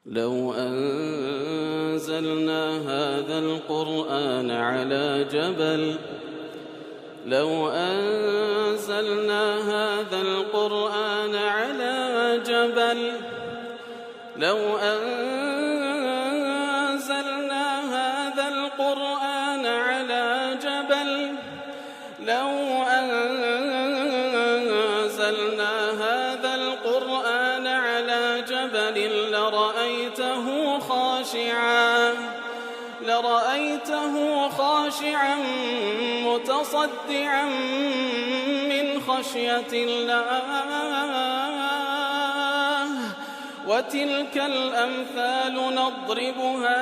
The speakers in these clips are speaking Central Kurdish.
لو أنزلنا هذا القرآن على جبل لرأيته خاشعا متصدعا من خشية الله وتلك الأمثال نضربها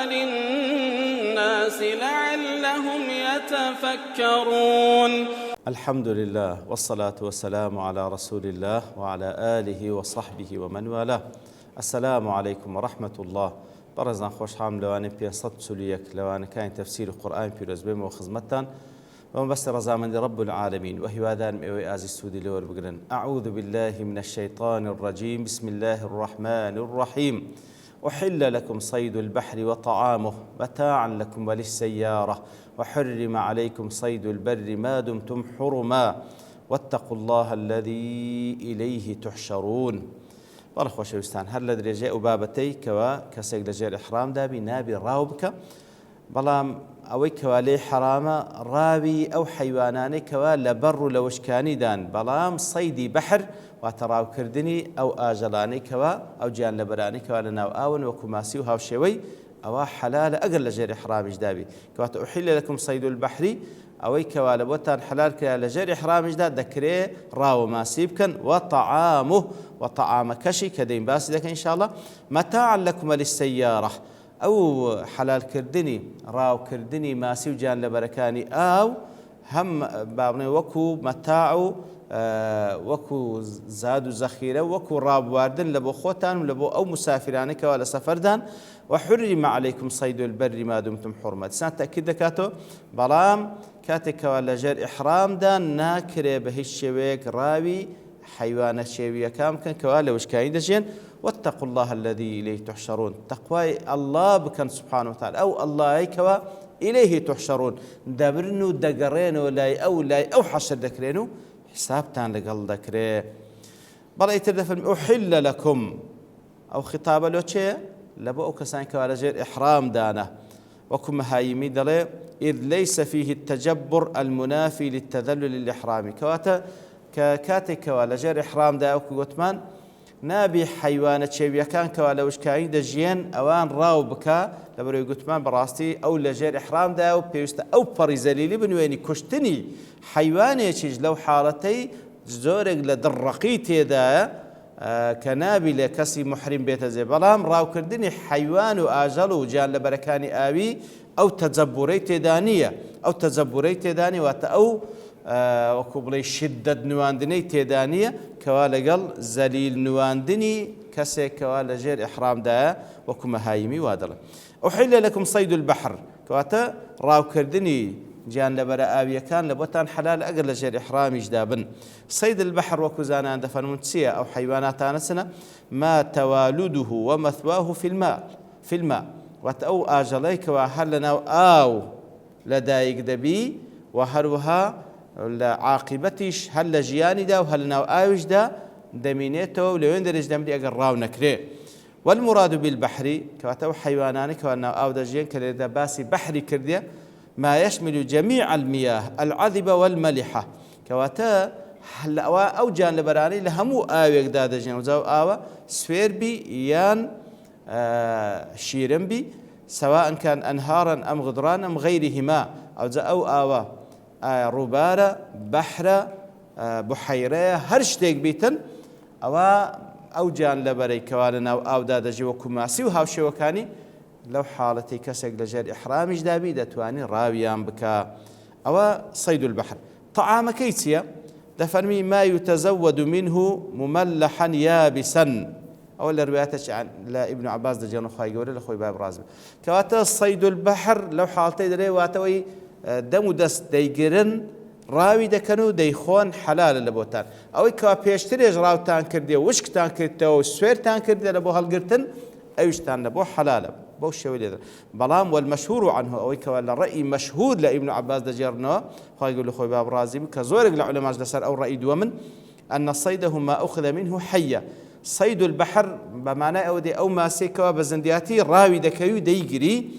للناس لعلهم يتفكرون. الحمد لله والصلاة والسلام على رسول الله وعلى آله وصحبه ومن والاه. السلام عليكم ورحمة الله. برزنا خوش حام لواني بيصد سليك لواني كان تفسير القرآن في رزبهم وخزمتان ومبس رزامن رب العالمين وهي هذان مئوي آزي السودي لور بقرن. أعوذ بالله من الشيطان الرجيم. بسم الله الرحمن الرحيم. أحل لكم صيد البحر وطعامه متاعا لكم وللسيارة وحرم عليكم صيد البر ما دمتم حرما واتقوا الله الذي إليه تحشرون. بەڵێ خۆشەویستان هەر لە درێژەی ئەو بابەتەی کەوا کەسێک لەژێر ئیحرام دابی نابی ڕاو بکە، بەڵام ئەوەی کەوا لێی حرامە ڕاوی ئەو حەیوانانەی کەوا لە بەڕ و لە وشکانیدان، بەڵام سەیدی بەحر واتە ڕاوکردنی ئەو ئاژەڵانەی کەوا ئەو گیان لەبەرانەی کەوا لە ناو ئاون وەکو ماسی و هاوشێوەی ئەوە حەلالە ئەگەر لە ژێر ئیحرامیش دابی. کەواتە ئوحیلە لەکم صەید البەحری، ئەوەی کەوا لە بۆتان حەلال کرا لە ژێر ئیحرامیشدا دەکرێ ڕاوە ماسی بکەن. وەطەعامه، وەطەعامەکەشی کە دەین باسی دەکەین ئینشاءڵڵا. مەتاعا لەکم وەلیسەیارە، ئەو حەلالکردنی ڕاوکردنی ماسی و گیان لەبەرەکانی ئاو هەم با بڵێن وەکو مەتاع و وەکو زاد و زەخیرە وەکو ڕابواردن لە بۆ خۆتان و لە بۆ ئەو مسافرانەی کەوا لە سەفەردان. وحرم عليكم صيد البر ما دمتم حرمة. سان تأكيد دكاتو بەڵام کاتێکەوە لە ژێر ئیحرامدا ناکرێ بە هیچ شێوەیەک ڕاوی حیوانە شێویەکان بکەن کەوا لە وشکانی دەژێن. واتقوا الله الذي إليه تحشرون. تقوای الله بکەن سبحانه وتعالى، ئەو ئەڵڵایەی کەوا إليه تحشرون دەبرن و دەگەڕێنەوە لای ئەو حەشر دەکرێن و حسابتان لەگەڵ دەکرێ. بەڵێ ئیتر دەفەرمێ أحل لكم، ئەو خطابە لۆ چێە؟ لە بۆ ئەو کەسانی کەوا لە ژێر ئیحرام دانە، وەکو مەهایمی دەڵێ إذ ليس فيه التجبر المنافي للتذلل الإحرامي، کەواتە کە کاتێکەوە لە ژێر ئیحرامدا وەکو گوتمان نابی حیوانە چێویەکان کەوا لە وشکایی دەژیان ئەوان ڕاو بکە، لەبەرەوەی گوتمان بەڕاستی ئەو لە ژێر ئیحرامدا و پێویستە ئەو پەڕی زەلیلی بنوێنی کوشتنی حیوانێکیش لەو حاڵەتەی زۆرێک لە دڕەقی تێدایە کە نابی لە کەسی محرم بێتە جێ، بەڵام ڕاوکردنی حیوان و ئاژەڵ و گیان لەبەرەکانی ئاوی ئەو تەجەبورەی تێدا نییە. ئەو تەجەبورەی تێدا نیە، واتە ئەو وەکو بڵێ شیدەت نواندنەی تێدا نییە کەوا لەگەڵ زەلیل نواندنی کەسێکەوە لە ژێر ئیحرامدایە، وەکو مەهایمی وا دەڵێن. أحل لكم صيد البحر، کەواتە ڕاوکردنی گیان لەبەرە ئاویەکان لە بۆتان حەلال ئەگەر لە ژێر ئیحرامیشدا بن. صيد البحر وەکو زانان دەفەرمون چییە؟ ئەو حیواناتانە چنە؟ ما توالده ومثواه في الماء، واتە ئەو ئاژەڵەی کەوا هەر لە ناو ئاو لەدایک دەبی و هەروەها لە عاقبەتیش هەر لە ژیانیدا و هەر لە ناو ئاویشدا دەمینێتەوە و لەوێن دەرەش دەمری ئەگەر ڕاو نەکرێ. والمراد بالبحر، کەواتە ئەو حیوانانەی کەوا ناو ئاو دەژیان کە لێدا باسی بەحری کردیە، ما يشمل جميع المياه العذبة والملحة، كواتا أو جان لبراني لهمو آويك دادا جان وزاو آوة سفير بي يان شيرن بي، سواء كان أنهارا أم غدران أم غيرهما، أو زا أو آوة روبارة بحرة بحيرة هرشتيك بيتن أو جان لبري كوالنا أو دادا جي وكماسي وهاوشي وكاني لو حالتي كسك لجر إحرامش دابي دتواني راويان بكا. أو صيد البحر. طعام كيتيا دفرمي ما يتزود منه مملحا يابسا، أو الروايات عن لا ابن عباس دجانو خاي قولي لخوي باب رازب. كواتا صيد البحر لو حالتي دري واتوي دەم و دەست دەیگرن ڕاوی دەکەن و دەیخۆن حەلالە لە بۆتان ئەوەی کەوا پێشترێژ ڕاوتان کردێ وشکتان کردەوە و سوێرتان کردێ لە بۆ هەڵگرتن ئەویشتان لە بۆ حەلالە بەو شێوەی لێدەن بەڵام والمەشهور عنه ئەوەی کەوا لە ڕەئی مەشهور لە ئیبن عەباس دەجێڕنەوە خی گەور لە خۆی باب ڕازی بوو کە زۆرێک لە عولەماش لەسەر ئەو ڕەئی دووەمن أن صيده ما أخذ منه حية صيد البحر بمعنى أو ما سيكوا بزندياتي راوي دكيو ديجري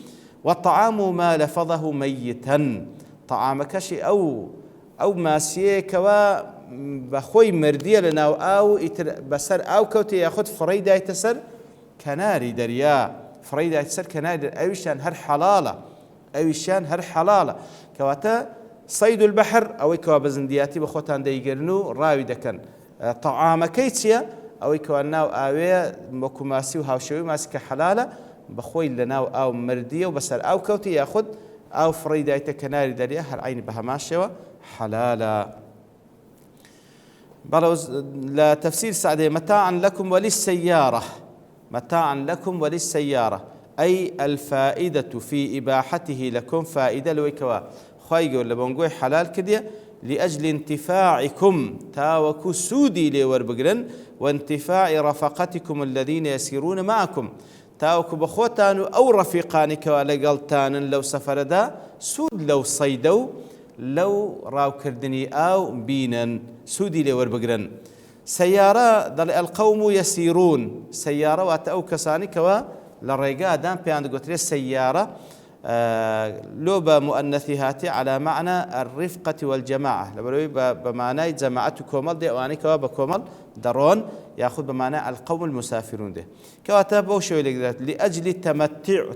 والطعام ما لفظه ميتا طعام كشي أو ما سيكوا بخوي مردية لنا أو بسر أو كوتي ياخذ فريدة يتسر كناري دريا فريدة يتسر كناري أويشان هر حلالة أويشان هر حلالة كواتا صيد البحر أو كوا بزندياتي بخوتان ديجرنو راوي دكن طعام كيتيا أو كوا ناو آوية مكوماسي وهاوشوي ماسك حلالة بخوي لناو أو مردية وبسر أو كوتي ياخذ أو فريدة كناري دريا هر عين بهماشوا حلالة بلوز لا تفسير سعدي متاعا لكم وللسيارة متاعا لكم وللسيارة أي الفائدة في إباحته لكم فائدة لويكوا خايقوا اللي بنقول حلال كده لأجل انتفاعكم تاوكو سودي لوربقرن وانتفاع رفقتكم الذين يسيرون معكم تاوكو بخوتان أو رفيقانك ولقلتان لو سفردا سود لو صيدوا لو راو كردني أو بينا سودي لوربقرن سيارة ضل القوم يسيرون سيارة واتأو كساني كوا للرقاء دام بيان قلت لي سيارة لوبة مؤنثهاتي على معنى الرفقة والجماعة لبروي بمعنى جماعة كومل دي أواني كوا بكومل درون يأخذ بمعنى القوم المسافرون ده كواتابو شوي لأجل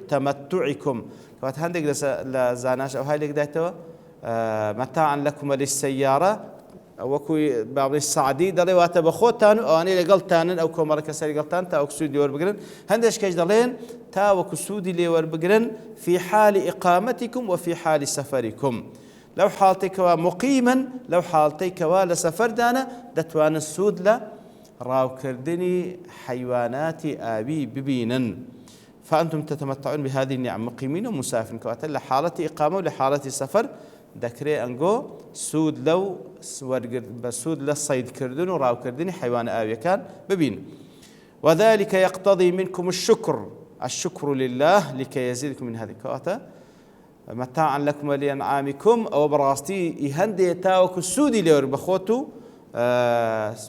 تمتعكم كوات هندق لزاناش أو هاي لقدايتوا متاعا لكم للسيارة وكوي بعض السعدي دلي واتا بخوتان او اني لقلتان او كومر كسر قلتان تا اكسود ور بقرن هندش كاج دلين تا وكسودي لي ور بقرن في حال اقامتكم وفي حال سفركم لو حالتك مقيما لو حالتك لسفر دانا دتوان السود لا راو كردني حيوانات ابي ببينا فانتم تتمتعون بهذه النعم مقيمين ومسافرين كواتل لحاله اقامه ولحاله سفر دكري أنجو سود لو بسود للصيد كردن وراو كردني حيوان آوية كان ببين وذلك يقتضي منكم الشكر لله لكي يزيدكم من هذه الكواتا متاعا لكم ولأنعامكم أو براستي يهندي تاوك السودي لور بخوتو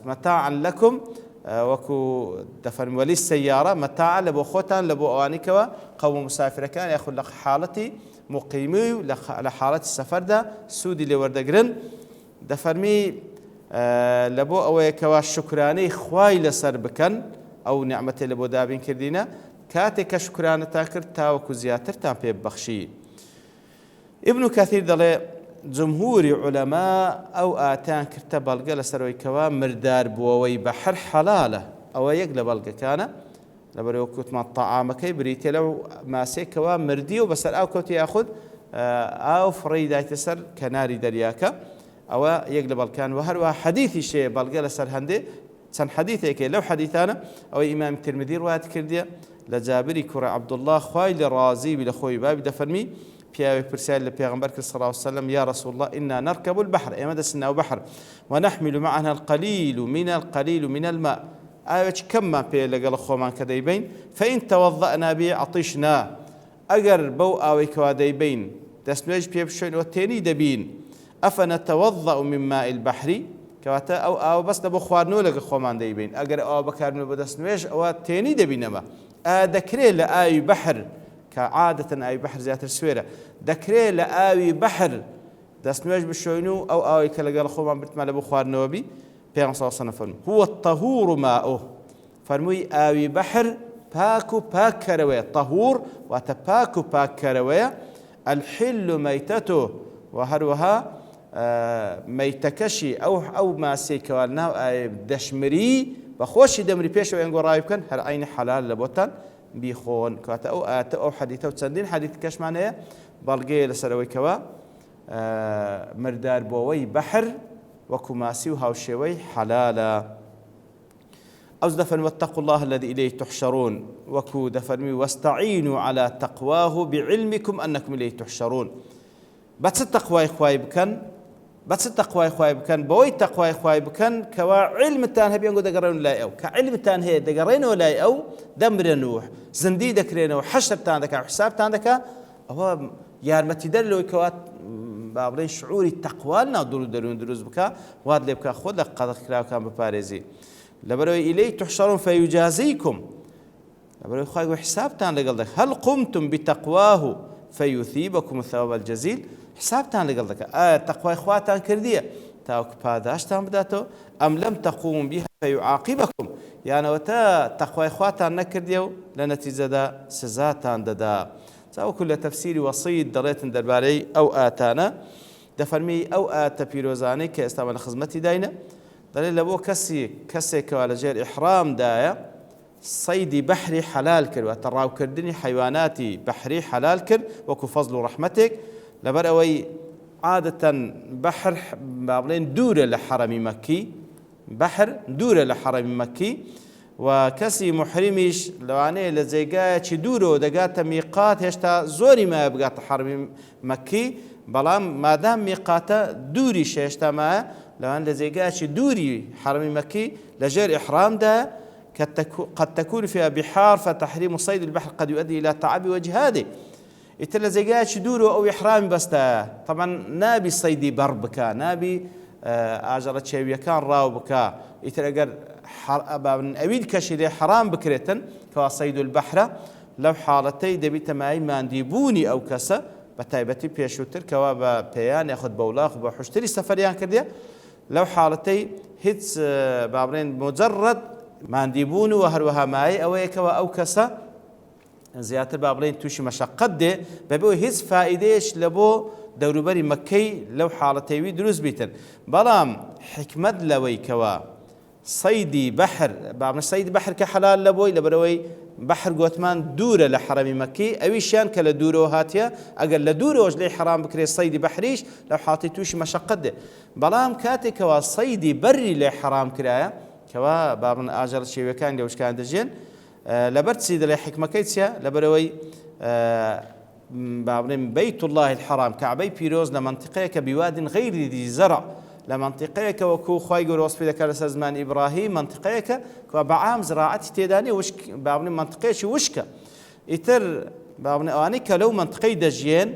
متاعا لكم وكو دفن ولي السيارة متاعا لبو خوتان لبو أوانيكوا قوم مسافر كان يأخذ لك حالتي مقيمي لحالة السفر ده سودي لوردقرن دفرمي لبو أوي كوا شكراني خواي لسر بكن أو نعمة لبو دابين كردينا كاتك شكرانة تاكر تاوكو زياتر تام بيبخشي ابن كثير دلي جمهور علماء أو آتان كرتب بلغة لسروي كوا مردار بووي بحر حلالة أو يقلب بلغة كان لبرو كوت ما الطعام كي بريتي لو ما سيكوا مردي وبسر أو كوت يأخذ أو فريدة تسر كناري درياكا أو يقلب الكان وهر حديث شيء بلغة لسر هندي سن حديثك لو حديثانا أو إمام الترمذي رواه كرديا لجابري كرة عبد الله خويل رازي بلخوي باب دفرمي بياوي برسال لبيغمبرك صلى الله عليه وسلم يا رسول الله إنا نركب البحر إما دسنا بحر ونحمل معنا القليل من الماء آيوش كم بي لقل خومان كديبين فإن توضأنا به عطشنا أجر بو آوي كواديبين دسنوج بي بشوين وتيني دبين أفنتوضأ من ماء البحر كواتا أو بس نبو خوارنو لقل خومان ديبين أجر أو بكارنو بدسنوج أو تيني دبين ما دكري لآي بحر كعادة آي بحر ذات السويرة دكري لآي بحر دسنوج بشوينو أو آوي كلقل خومان بتمال أبو خوارنو بي بيغم صلى الله عليه وسلم هو الطهور ماؤه فرموي آوي بحر باكو باكروية طهور وتباكو باكروية الحل ميتته وهروها ميتكشي أو ما سيكوالنا دشمري بخوشي دمري بيشو ينقو رايب كان هر عين حلال لبوتان بيخون كواتا أو حديثة وتسندين حديث كاش معناه بلغي لسروي كوا مردار بووي بحر وكماسي وهاوشيوي حلالا أوز دفن واتقوا الله الذي إليه تحشرون وكو دفن واستعينوا على تقواه بعلمكم أنكم إليه تحشرون بەچ تەقوای خوای بکەن بەچ تەقوای خوای بکەن بەوەی تەقوای خوای بکەن کەوا علمتان هەبێ ئەنگۆ دەگەڕێن لای ئەو کە علمتان هەیە دەگەڕێنەوە لای ئەو دەمرن و زندی دەکرێنەوە حەشرتان دەکا حسابتان دەکا ئەوە یارمەتیدەر لەوەی کەوات با بڵێن شعوری تەقوا ناو دڵ و دەروون دروست بکە وات لێ بکە خۆ لە قەدەغکراوەکان بپارێزی لەبەرەوەی ئیلەیهی تحشەڕون فەیوجازیکم لەبەرەوەی خوای گوێ حسابتان لەگەڵ دەکات هەل قمتم بتەقواه فەیوثیبەکم الثواب الجەزیل حسابتان لەگەڵ دەکات ئایا تەقوای خواتان کردیە تاوەکو پاداشتان بداتەوە ئەم لەم تەقوموا بها فەیعاقبەکم یانەوەتە تەقوای خواتان نەکردیە و لە نەتیجەدا سزاتان دەدا چاوەکو لە تەفسیری وەسیت دەڵێتن دەربارەی ئەو ئاتانە دەفەرمی ئەو ئاتە پیرۆزانەی کە ئێستامان لە خزمەتی داینە دەڵێت لە بۆ کەسێکەوە لەژێر ئیحرامدایە صيدی بەحری حەلال کرد واتە ڕاوکردنی حیواناتی بەحری حەلال کرد وەکو فەزل و ڕەحمەتێک لەبەر ئەوەی عادەتەن بەحر با بڵێن دوورە لە حەرەمی مەکی بەحر دوورە لە حەرەمی مەکی و کەسی محریمیش لەوانەیە لە جێگایەکی دوورەوە دەگاتە میقات هێشتا زۆری مایە بگاتە حەرەمی مەکی بەڵام مادام میقاتە دووری هێشتا مایە لەوان لە جێگایەکی دووری حەرەمی مەکی لەژێر ئیحرامدا قد تكون فيها بحار فتحريم صيد البحر قد يؤدي إلى تعب وجهاده ئیتر لە جێگایەکی دوورەوە ئەو ئیحرامی بەستایە طبعا نابی سەیدی بەڕ بکە نابی ئاژەڵە چێویەکان ڕاو بکە ئیتر ئەگەر ئەوید کەشی لێ حرام بکرێتن کەوا سەید البەحرە لەو حاڵەتەی دەبیتە مای ماندیبوونی ئەو کەسە بە تایبەتی پێشووتر کەوا بە پێیان یاخود بە وڵاق بە حوشتری سەفەریان کردێ لەو حاڵەتەی هیچ با بڵێن مجرد ماندیبوون و هەروەها مای ئەوەیەکەوە ئەو کەسە زیاتر با بڵێن تووشی مەشەقەت دێ بەبێ هیچ فائیدەیەش لە بۆ دەوروبەری مەکەی لەو حاڵەتەیوی دروست بیتن بەڵام حکمت لەوەی کەوە صەیدی بەحر با بڵێن سەیدی بەحر کە حەلال لە بۆی لەبەرەوەی بەحر گوتمان دوورە لە حەرەمی مەکی ئەویشیان کە لە دوورەوە هاتیە ئەگەر لە دوورەوەش لێ حرام بکرێت سەیدی بەحریش لەو حاڵەتی تووشی مەشەقەت دێ بەڵام کاتێکەوە سەیدی بەرری لێ حرام کرایە کەوا با بڵێن ئاژەڵ شێوەکان لەوشکان دەژێن لەبەر چی دەڵێ حکمەکەی چیە لەبەرەوەی با بڵێن بەیت الله الحرام کەعبەی پیرۆز لە منطقەیەکە بیوادین غەیری ذی زەرع لە منطقەیەکە وەکو خوای گەورە وەسفی دەکات لەسەر زمانی ئیبراهیم منطقەیەکە کە بەعام زراعەتی تێدا نیە با بڵێن منطقەیەکی وشکە ئیتر با بڵێن ئەوانەی کە لەو منطقەی دەژیان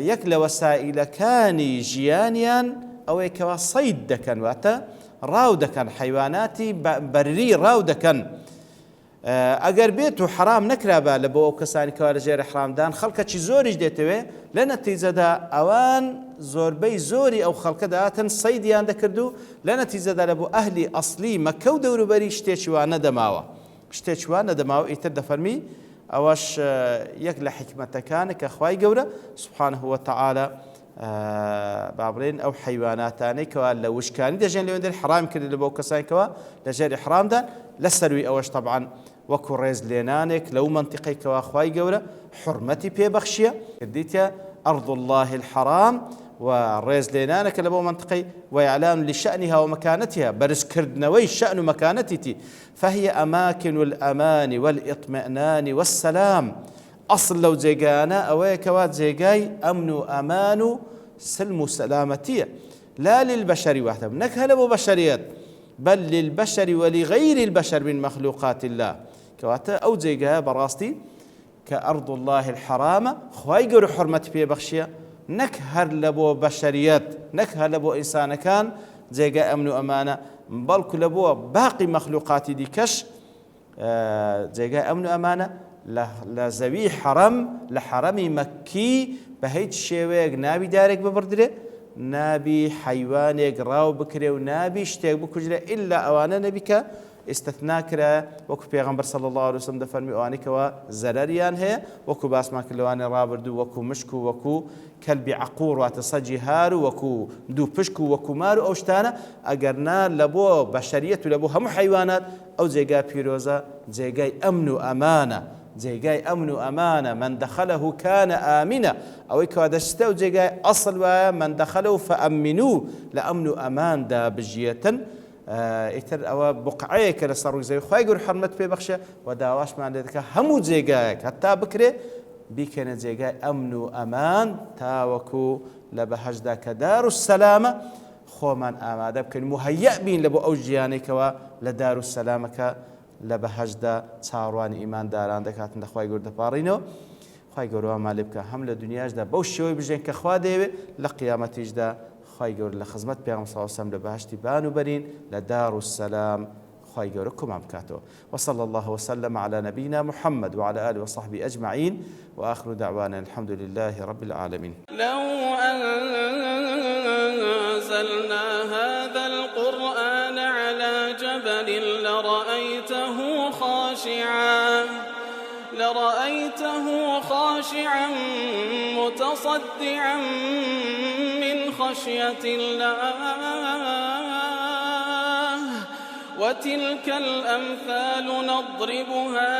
یەک لە وەسائلەکانی ژیانیان ئەوەیە کەوا سەید دەکەن واتە ڕاو دەکەن حیواناتی بەرری ڕاو دەکەن ئەگەر بێت و حرام نەکرابە لە بۆ ئەو کەسانی کەوا لەژێر ئیحرامدان خەڵکەکی زۆریش دێتەوێ لە نەتیجەدا ئەوان زۆربەی زۆری ئەو خەڵکە دەهاتن سەیدیان دەکرد و لە نەتیجەدا لە بۆ ئەهلی ئەسلی مەکە و دەوروبەری شتێکی وان نەدەماوە شتێکی وان نەدەماوە ئیتر دەفەرمی ئەوەش یەک لە حکمەتەکانە کە خوای گەورە سوبحانه وتعالى با بڵێن ئەو حیواناتانەی کەوا لە وشکانی دەژێن لەوێندە حرام کرد لە بۆ کەسانی کەوا لەژێر ئیحرامدان لەسەروی ئەوەش طبعا وەکو ڕێز لێنانێک لەو منطقەی کەوا خوای گەورە حورمەتی پێبەخشیە کردیتە ئەرض الله الحرام و ڕێز لێنانێکە لە بۆ منطقەی وإعلان لشأنها ومكانتها بەرزکردنەوەی شأن و مكانتي فهي أماكن الأمان والإطمئنان والسلام أصل لو جێگانە ئەوەیە کەوا جێگای ئەمن و ئەمان و سلم و سەلامەتیە لا للبشر وحده نەک هەلە بۆ بەشەریەت بل للبشر ولغير البشر من مخلوقات الله كواتا أو جيجها براستي كأرض الله الحرامة خواي قروا حرمة في بخشية نكهر لبو بشريات نكهر لبو إنسان كان جيجا أمن وأمانة بل لبو باقي مخلوقات دي كش جيجا أمن وأمانة لزوي حرم لحرمي مكي بهيج شيويق نابي دارك ببردره نابي حيوانێک ڕاو بکرێ و نابی شتێک بکوژرێ ئللا ئەوانە نەبیکە ئستثنا کرا وەکو پێغەمبەر صلی الله عليه وسلم دەفەرمی ئەوانەیەکەوە زەرەریان هەیە وەکو باسمان کرد لەوانێ ڕابردوو وەکو مشک و وەکو کەلبی عەقوور واتە سەجی هار و وەکو دوو پشک و وەکو مار و ئەو شتانە ئەگەرنا لە بۆ بەشەریەت و لە بۆ هەموو حیوانات ئەو جێگا پیرۆزە جێگای ئەمن و ئەمانە جێگای ئەمن و ئەمانە من دەخەلەه کانە ئامینە ئەوەی کەوا دەشتە و جێگای ئەسڵ وایە من دەخەلەه فەئەمینوو لە ئەمن و ئەماندا بژیەتن ئیتر ئەوە بقعەیەکە لەسەر ڕووی زەوی خوای گەورە حورمەت پێبەخشە و داواشمان لێ دەکات هەموو جێگایەک هەتا بکرێ بیکەنە جێگای ئەمن و ئەمان تاوەکو لە بەهەشدا کە دار السەلامە خۆمان ئامادە بکەین مهەیە بین لە بۆ ئەو ژیانێکەوە لە دار السەلامەکە لە بەهەشدا چاڕوانی ئیمانداران دەکاتن لە خوای گەورە دەپاڕینەوە. خوای گەورەمان لێ بکە هەم لە دنیاشدا بەو شێوەی بژێن کە خوا دەیەوێت لە قیامەتیشدا خوای گەورە لە خزمەت پێغەمبەر صلی الله علیه و سلم لە بەهەشتی بان و بەرین لە دار السەلام خوای گەورە کۆمان بکاتەوە. وصلى الله وسلم على نبينا محمد وعلى آله وصحبه أجمعين وآخر دعوانا الحمد لله رب العالمين. لو أنزلنا هذا القرآن على جبل لرأيته خاشعا متصدعا من خشية الله وتلك الأمثال نضربها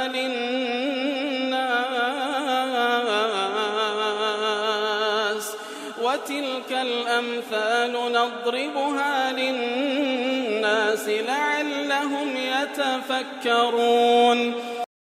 للناس لعلهم يتفكرون.